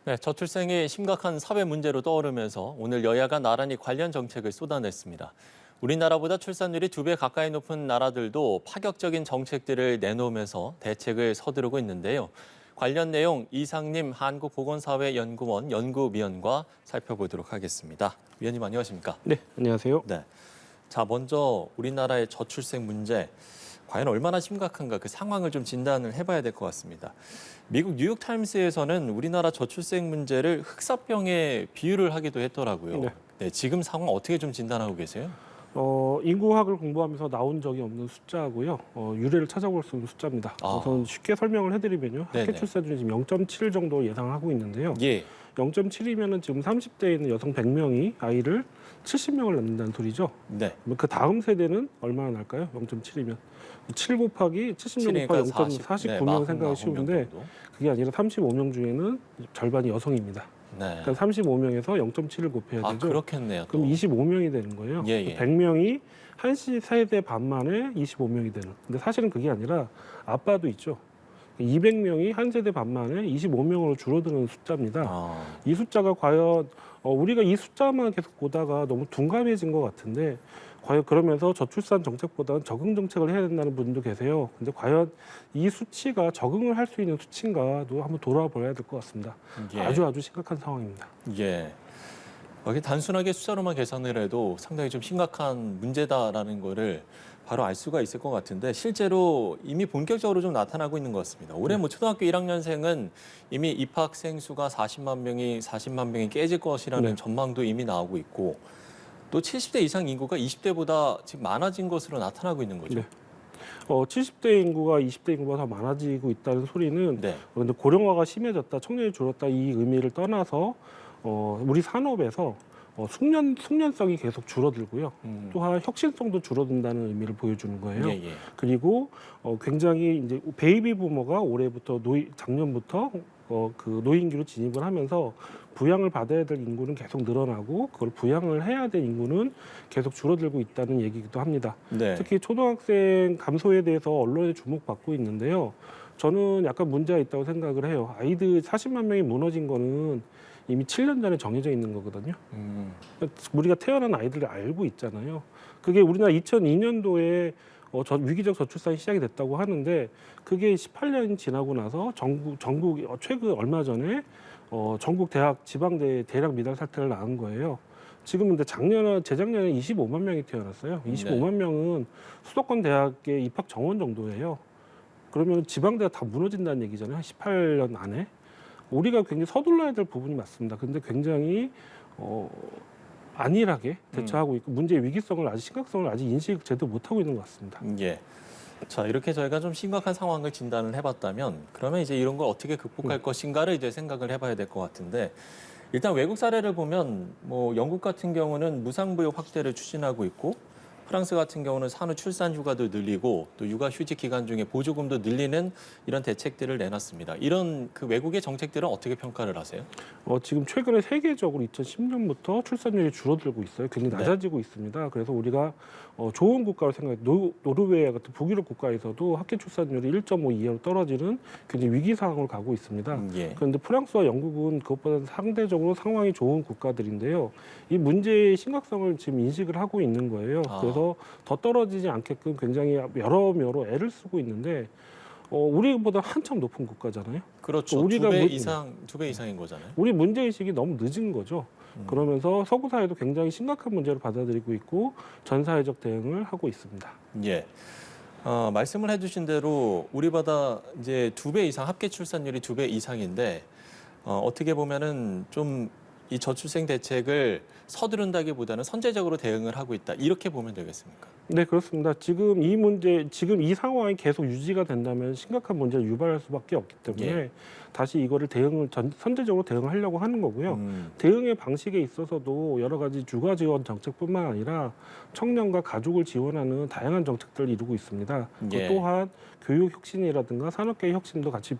네, 저출생이 심각한 사회 문제로 떠오르면서 오늘 여야가 나란히 관련 정책을 쏟아냈습니다. 우리나라보다 출산율이 2배 가까이 높은 나라들도 파격적인 정책들을 내놓으면서 대책을 서두르고 있는데요. 관련 내용 이상님 한국보건사회연구원 연구위원과 살펴보도록 하겠습니다. 위원님 안녕하십니까? 네, 안녕하세요. 네. 자, 먼저 우리나라의 저출생 문제 과연 얼마나 심각한가 그 상황을 좀 진단을 해봐야 될 것 같습니다. 미국 뉴욕타임스에서는 우리나라 저출생 문제를 흑사병에 비유를 하기도 했더라고요. 네. 네, 지금 상황 어떻게 좀 진단하고 계세요? 인구학을 공부하면서 나온 적이 없는 숫자고요. 유래를 찾아볼 수 있는 숫자입니다. 우선 쉽게 설명을 해드리면요. 네네. 합계 출산율이 지금 0.7 정도 예상하고 있는데요. 예. 0.7이면은 지금 30대에 있는 여성 100명이 아이를 70명을 낳는다는 소리죠. 네. 그 다음 세대는 얼마나 날까요? 0.7이면 7 곱하기 70명 곱하기 0.49명 생각이 쉬운데 그게 아니라 35명 중에는 절반이 여성입니다. 네. 그러니까 35명에서 0.7을 곱해야 되죠. 그렇겠네요. 또. 그럼 25명이 되는 거예요. 예. 100명이 한 세대 반 만에 25명이 되는. 근데 사실은 그게 아니라 아빠도 있죠. 200명이 한 세대 반 만에 25명으로 줄어드는 숫자입니다. 이 숫자가 과연 우리가 이 숫자만 계속 보다가 너무 둔감해진 것 같은데 과연 그러면서 저출산 정책보다는 적응 정책을 해야 된다는 분도 계세요. 근데 과연 이 수치가 적응을 할 수 있는 수치인가도 한번 돌아봐야 될 것 같습니다. 예. 아주 심각한 상황입니다. 예. 이게 단순하게 숫자로만 계산을 해도 상당히 좀 심각한 문제다라는 거를 바로 알 수가 있을 것 같은데 실제로 이미 본격적으로 좀 나타나고 있는 것 같습니다. 올해 뭐 초등학교 1학년생은 이미 입학생 수가 40만 명이 깨질 것이라는 네. 전망도 이미 나오고 있고 또 70대 이상 인구가 20대보다 지금 많아진 것으로 나타나고 있는 거죠. 네. 70대 인구가 20대 인구보다 더 많아지고 있다는 소리는 네. 근데 고령화가 심해졌다, 청년이 줄었다 이 의미를 떠나서 우리 산업에서 숙련성이 계속 줄어들고요. 또한 혁신성도 줄어든다는 의미를 보여주는 거예요. 예. 그리고 굉장히 이제 베이비 부머가 올해부터 작년부터 그 노인기로 진입을 하면서 부양을 받아야 될 인구는 계속 늘어나고 그걸 부양을 해야 될 인구는 계속 줄어들고 있다는 얘기기도 합니다. 네. 특히 초등학생 감소에 대해서 언론에 주목받고 있는데요. 저는 약간 문제가 있다고 생각을 해요. 아이들 40만 명이 무너진 거는 이미 7년 전에 정해져 있는 거거든요. 우리가 태어난 아이들을 알고 있잖아요. 그게 우리나라 2002년도에 위기적 저출산이 시작이 됐다고 하는데 그게 18년이 지나고 나서 전국 최근 얼마 전에 전국 대학 지방대 대량 미달 사태를 낳은 거예요. 지금 근데 재작년에 25만 명이 태어났어요. 25만 명은 수도권 대학의 입학 정원 정도예요. 그러면 지방대가 다 무너진다는 얘기잖아요. 한 18년 안에. 우리가 굉장히 서둘러야 될 부분이 맞습니다. 근데 굉장히 안일하게 대처하고 있고 문제의 위기성을 심각성을 아직 인식 제대로 못하고 있는 것 같습니다. 예. 자, 이렇게 저희가 좀 심각한 상황을 진단을 해봤다면 그러면 이제 이런 걸 어떻게 극복할 것인가를 이제 생각을 해봐야 될 것 같은데 일단 외국 사례를 보면 뭐 영국 같은 경우는 무상부역 확대를 추진하고 있고 프랑스 같은 경우는 산후 출산 휴가도 늘리고 또 육아 휴직 기간 중에 보조금도 늘리는 이런 대책들을 내놨습니다. 이런 그 외국의 정책들은 어떻게 평가를 하세요? 지금 최근에 세계적으로 2010년부터 출산율이 줄어들고 있어요. 굉장히 낮아지고 있습니다. 그래서 우리가 좋은 국가로 생각해 노르웨이 같은 북유럽 국가에서도 합계 출산율이 1.5 이하로 떨어지는 굉장히 위기 상황으로 가고 있습니다. 예. 그런데 프랑스와 영국은 그것보다 상대적으로 상황이 좋은 국가들인데요. 이 문제의 심각성을 지금 인식을 하고 있는 거예요. 그래서 더 떨어지지 않게끔 굉장히 여러모로 애를 쓰고 있는데 우리보다 한참 높은 국가잖아요. 그렇죠. 우리가 두 배 이상인 거잖아요. 우리 문제의식이 너무 늦은 거죠. 그러면서 서구 사회도 굉장히 심각한 문제를 받아들이고 있고 전 사회적 대응을 하고 있습니다. 예. 말씀을 해주신 대로 우리보다 이제 2배 이상 합계 출산율이 2배 이상인데 어떻게 보면은 좀 이 저출생 대책을 서두른다기보다는 선제적으로 대응을 하고 있다 이렇게 보면 되겠습니까? 네, 그렇습니다. 지금 이 상황이 계속 유지가 된다면 심각한 문제를 유발할 수밖에 없기 때문에 다시 이거를 선제적으로 대응하려고 하는 거고요. 대응의 방식에 있어서도 여러 가지 주거 지원 정책뿐만 아니라 청년과 가족을 지원하는 다양한 정책들을 이루고 있습니다. 또한 교육 혁신이라든가 산업계의 혁신도 같이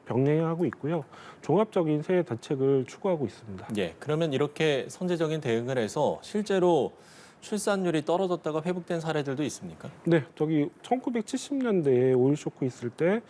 병행하고 있고요. 종합적인 세 대책을 추구하고 있습니다. 예, 그러면 이렇게 선제적인 대응을 해서 실제로 출산율이 떨어졌다가 회복된 사례들도 있습니까? 네, 저기 1970년대에 오일 쇼크 있을 때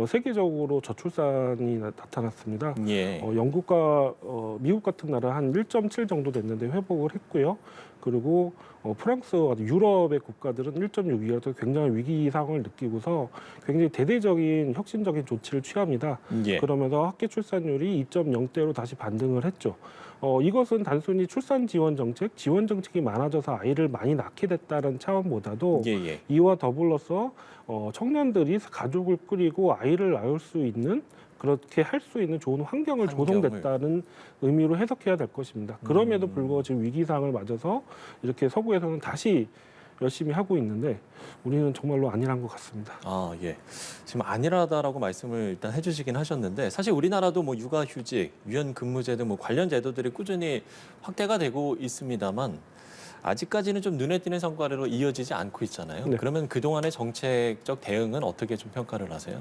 세계적으로 저출산이 나타났습니다. 예. 영국과 미국 같은 나라 한 1.7 정도 됐는데 회복을 했고요. 그리고 프랑스, 유럽의 국가들은 1.6이어서 굉장히 위기 상황을 느끼고서 굉장히 대대적인 혁신적인 조치를 취합니다. 예. 그러면서 학계 출산율이 2.0대로 다시 반등을 했죠. 이것은 단순히 출산 지원 정책이 많아져서 아이를 많이 낳게 됐다는 차원보다도 예. 이와 더불어서 청년들이 가족을 꾸리고 아이를 낳을 수 있는 그렇게 할 수 있는 좋은 환경을 조성됐다는 의미로 해석해야 될 것입니다. 그럼에도 불구하고 지금 위기 상황을 맞아서 이렇게 서구에서는 다시 열심히 하고 있는데 우리는 정말로 안일한 것 같습니다. 아, 예. 지금 안일하다라고 말씀을 일단 해주시긴 하셨는데 사실 우리나라도 뭐 육아휴직, 유연근무제 등 뭐 관련 제도들이 꾸준히 확대가 되고 있습니다만 아직까지는 좀 눈에 띄는 성과로 이어지지 않고 있잖아요. 네. 그러면 그동안의 정책적 대응은 어떻게 좀 평가를 하세요?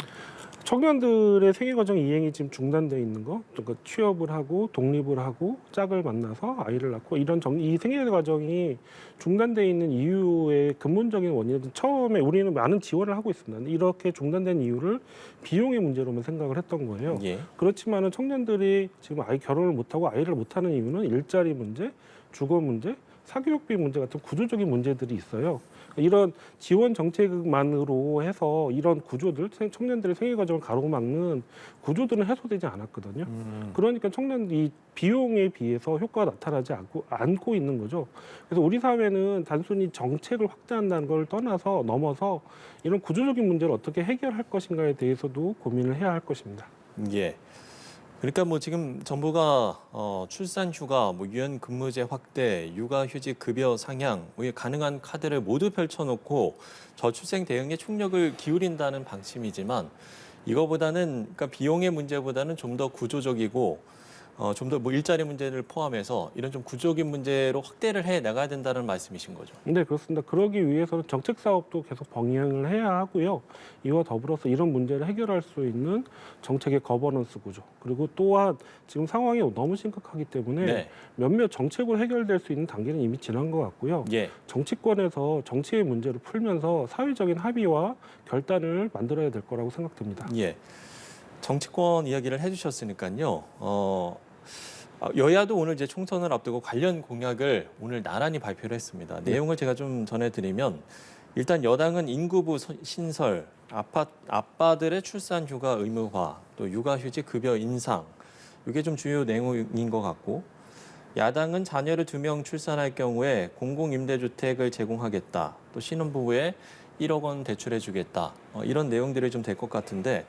청년들의 생애과정 이행이 지금 중단돼 있는 거, 그러니까 취업을 하고 독립을 하고 짝을 만나서 아이를 낳고 이 생애과정이 중단돼 있는 이유의 근본적인 원인은 처음에 우리는 많은 지원을 하고 있습니다. 이렇게 중단된 이유를 비용의 문제로만 생각을 했던 거예요. 예. 그렇지만은 청년들이 지금 결혼을 못하고 아이를 못하는 이유는 일자리 문제, 주거 문제, 사교육비 문제 같은 구조적인 문제들이 있어요. 이런 지원 정책만으로 해서 이런 구조들, 청년들의 생애 과정을 가로막는 구조들은 해소되지 않았거든요. 그러니까 이 비용에 비해서 효과가 나타나지 않고 있는 거죠. 그래서 우리 사회는 단순히 정책을 확대한다는 걸 넘어서 이런 구조적인 문제를 어떻게 해결할 것인가에 대해서도 고민을 해야 할 것입니다. 예. 그러니까 뭐 지금 정부가 출산휴가, 뭐 유연근무제 확대, 육아휴직 급여 상향, 뭐 가능한 카드를 모두 펼쳐놓고 저출생 대응에 총력을 기울인다는 방침이지만 이거보다는 그러니까 비용의 문제보다는 좀 더 구조적이고 좀 더 뭐 일자리 문제를 포함해서 이런 좀 구조적인 문제로 확대를 해 나가야 된다는 말씀이신 거죠. 네, 그렇습니다. 그러기 위해서는 정책 사업도 계속 병행을 해야 하고요. 이와 더불어서 이런 문제를 해결할 수 있는 정책의 거버넌스 구조. 그리고 또한 지금 상황이 너무 심각하기 때문에 네. 몇몇 정책으로 해결될 수 있는 단계는 이미 지난 것 같고요. 예. 정치권에서 정치의 문제를 풀면서 사회적인 합의와 결단을 만들어야 될 거라고 생각됩니다. 예. 정치권 이야기를 해주셨으니까요. 여야도 오늘 이제 총선을 앞두고 관련 공약을 오늘 나란히 발표를 했습니다. 내용을 제가 좀 전해드리면 일단 여당은 인구부 신설, 아빠들의 출산휴가 의무화, 또 육아휴직 급여 인상, 이게 좀 주요 내용인 것 같고 야당은 자녀를 2명 출산할 경우에 공공임대주택을 제공하겠다, 또 신혼부부에 1억 원 대출해주겠다, 이런 내용들이 좀 될 것 같은데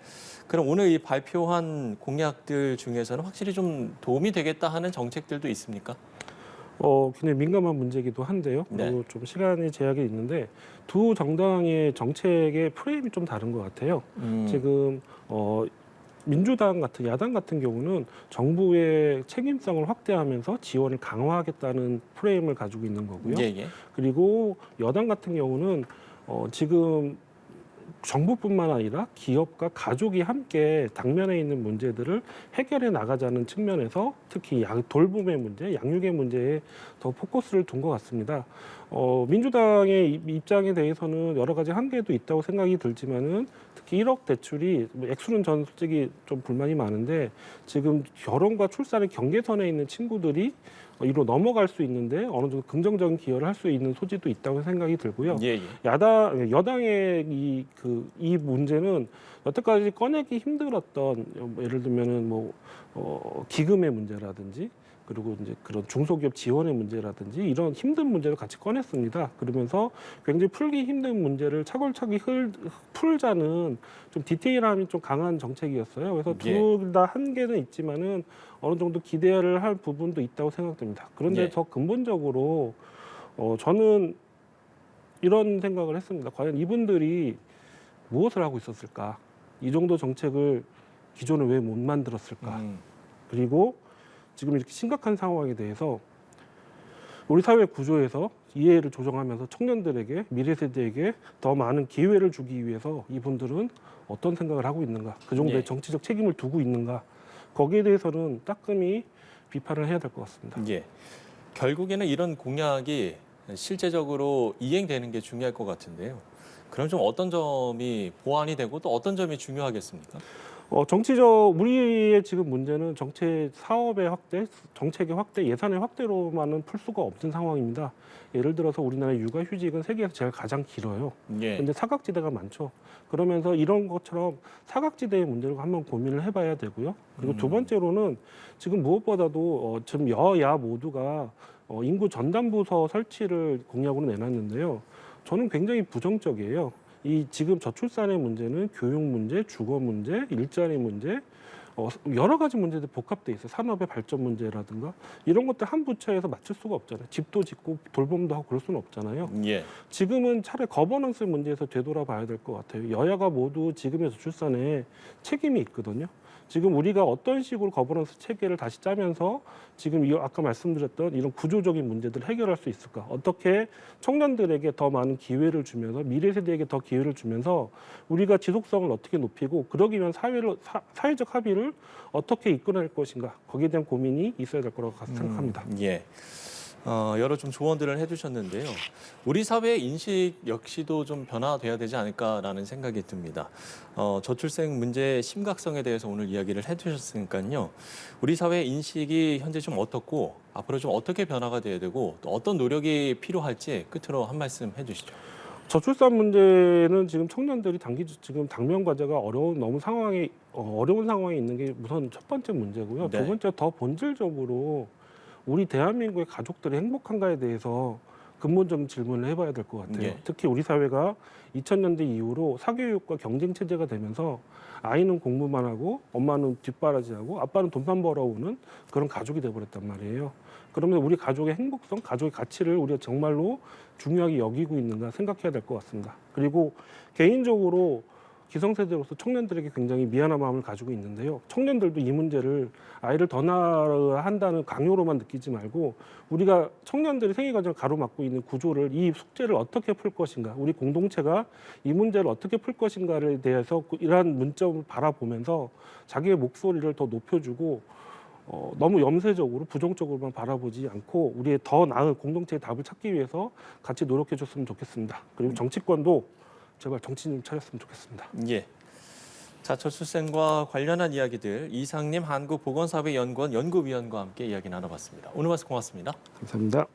그럼 오늘 이 발표한 공약들 중에서는 확실히 좀 도움이 되겠다 하는 정책들도 있습니까? 굉장히 민감한 문제이기도 한데요. 그리고 좀 시간의 제약이 있는데 두 정당의 정책의 프레임이 좀 다른 것 같아요. 지금 민주당 같은 야당 같은 경우는 정부의 책임성을 확대하면서 지원을 강화하겠다는 프레임을 가지고 있는 거고요. 예. 그리고 여당 같은 경우는 지금 정부뿐만 아니라 기업과 가족이 함께 당면에 있는 문제들을 해결해 나가자는 측면에서 특히 돌봄의 문제, 양육의 문제에 더 포커스를 둔 것 같습니다. 민주당의 입장에 대해서는 여러 가지 한계도 있다고 생각이 들지만은 특히 1억 대출이 액수는 전 솔직히 좀 불만이 많은데 지금 결혼과 출산의 경계선에 있는 친구들이 이로 넘어갈 수 있는데 어느 정도 긍정적인 기여를 할 수 있는 소지도 있다고 생각이 들고요. 예. 여당의 이 문제는 여태까지 꺼내기 힘들었던 예를 들면은 기금의 문제라든지 그리고 이제 그런 중소기업 지원의 문제라든지 이런 힘든 문제를 같이 꺼냈습니다. 그러면서 굉장히 풀기 힘든 문제를 차곡차곡 풀자는 좀 디테일함이 좀 강한 정책이었어요. 그래서 둘 다 한계는 있지만은 어느 정도 기대를 할 부분도 있다고 생각됩니다. 그런데 더 근본적으로 저는 이런 생각을 했습니다. 과연 이분들이 무엇을 하고 있었을까? 이 정도 정책을 기존에 왜 못 만들었을까? 그리고 지금 이렇게 심각한 상황에 대해서 우리 사회 구조에서 이해를 조정하면서 청년들에게 미래 세대에게 더 많은 기회를 주기 위해서 이분들은 어떤 생각을 하고 있는가? 그 정도의 정치적 책임을 두고 있는가? 거기에 대해서는 따끔히 비판을 해야 될 것 같습니다. 예. 결국에는 이런 공약이 실제적으로 이행되는 게 중요할 것 같은데요. 그럼 좀 어떤 점이 보완이 되고 또 어떤 점이 중요하겠습니까? 우리의 지금 문제는 정책 사업의 확대, 정책의 확대, 예산의 확대로만은 풀 수가 없는 상황입니다. 예를 들어서 우리나라의 육아휴직은 세계에서 제일 가장 길어요. 예. 근데 사각지대가 많죠. 그러면서 이런 것처럼 사각지대의 문제를 한번 고민을 해봐야 되고요. 그리고 두 번째로는 지금 무엇보다도 지금 여야 모두가 인구 전담부서 설치를 공약으로 내놨는데요. 저는 굉장히 부정적이에요. 이 지금 저출산의 문제는 교육 문제, 주거 문제, 일자리 문제, 여러 가지 문제들이 복합돼 있어요. 산업의 발전 문제라든가 이런 것들 한 부처에서 맞출 수가 없잖아요. 집도 짓고 돌봄도 하고 그럴 수는 없잖아요. 예. 지금은 차라리 거버넌스 문제에서 되돌아봐야 될 것 같아요. 여야가 모두 지금의 저출산에 책임이 있거든요. 지금 우리가 어떤 식으로 거버넌스 체계를 다시 짜면서 지금 아까 말씀드렸던 이런 구조적인 문제들을 해결할 수 있을까? 어떻게 청년들에게 더 많은 기회를 주면서 미래 세대에게 더 기회를 주면서 우리가 지속성을 어떻게 높이고 그러기 위한 사회적 합의를 어떻게 이끌어낼 것인가? 거기에 대한 고민이 있어야 될 거라고 생각합니다. 예. 여러 좀 조언들을 해주셨는데요. 우리 사회의 인식 역시도 좀 변화돼야 되지 않을까라는 생각이 듭니다. 저출생 문제의 심각성에 대해서 오늘 이야기를 해주셨으니까요. 우리 사회의 인식이 현재 좀 어떻고 앞으로 좀 어떻게 변화가 돼야 되고 또 어떤 노력이 필요할지 끝으로 한 말씀 해주시죠. 저출산 문제는 지금 청년들이 지금 당면 과제가 어려운 상황에 있는 게 우선 첫 번째 문제고요. 네. 두 번째 더 본질적으로 우리 대한민국의 가족들이 행복한가에 대해서 근본적인 질문을 해봐야 될 것 같아요. 예. 특히 우리 사회가 2000년대 이후로 사교육과 경쟁 체제가 되면서 아이는 공부만 하고 엄마는 뒷바라지하고 아빠는 돈만 벌어오는 그런 가족이 돼버렸단 말이에요. 그러면 우리 가족의 행복성, 가족의 가치를 우리가 정말로 중요하게 여기고 있는가 생각해야 될 것 같습니다. 그리고 개인적으로 기성세대로서 청년들에게 굉장히 미안한 마음을 가지고 있는데요. 청년들도 이 문제를 아이를 더 낳아야 한다는 강요로만 느끼지 말고 우리가 청년들이 생애과정을 가로막고 있는 구조를 이 숙제를 어떻게 풀 것인가 우리 공동체가 이 문제를 어떻게 풀 것인가에 대해서 이러한 문점을 바라보면서 자기의 목소리를 더 높여주고 너무 염세적으로 부정적으로만 바라보지 않고 우리의 더 나은 공동체의 답을 찾기 위해서 같이 노력해 줬으면 좋겠습니다. 그리고 정치권도 제발 정치 좀 차렸으면 좋겠습니다. 예. 자, 저출생과 관련한 이야기들 이상님 한국보건사회연구원 연구위원과 함께 이야기 나눠봤습니다. 오늘 말씀 고맙습니다. 감사합니다.